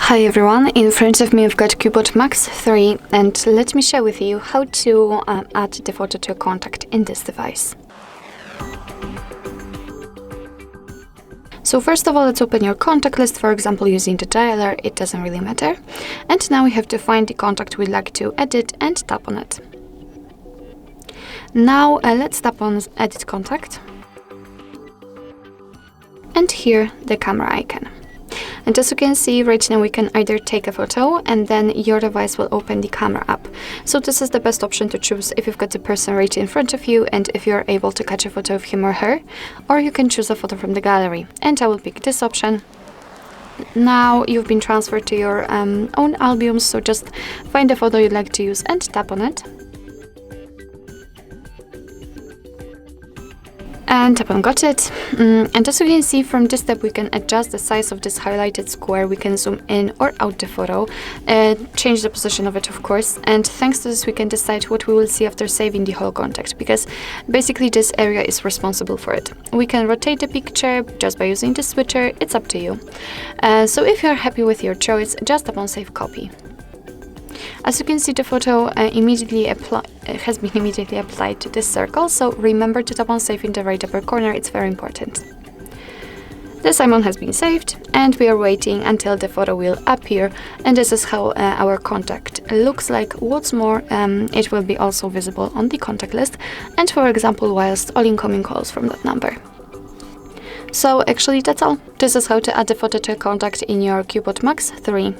Hi everyone, in front of me I've got Cubot Max 3 and let me share with you how to add the photo to a contact in this device. So first of all, let's open your contact list, for example using the dialer, it doesn't really matter. And now we have to find the contact we'd like to edit and tap on it. Now let's tap on Edit Contact. And here the camera icon. And as you can see right now we can either take a photo and then your device will open the camera app. So this is the best option to choose if you've got the person right in front of you and if you're able to catch a photo of him or her, or you can choose a photo from the gallery. And I will pick this option. Now you've been transferred to your own album, so just find the photo you'd like to use and tap on it. And tap on got it. And as you can see from this step we can adjust the size of this highlighted square, we can zoom in or out the photo, change the position of it of course, and thanks to this we can decide what we will see after saving the whole contact, because basically this area is responsible for it. We can rotate the picture just by using the switcher, it's up to you. So if you are happy with your choice, just tap on Save Copy. As you can see, the photo has been immediately applied to this circle, so remember to tap on Save in the right upper corner, it's very important. The Simon has been saved and we are waiting until the photo will appear, and this is how our contact looks like. What's more, it will be also visible on the contact list and, for example, whilst all incoming calls from that number. So actually that's all. This is how to add the photo to a contact in your Cubot Max 3.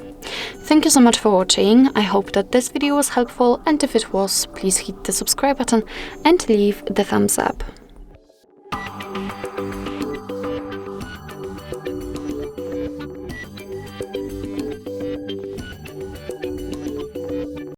Thank you so much for watching. I hope that this video was helpful, and if it was, please hit the subscribe button and leave the thumbs up.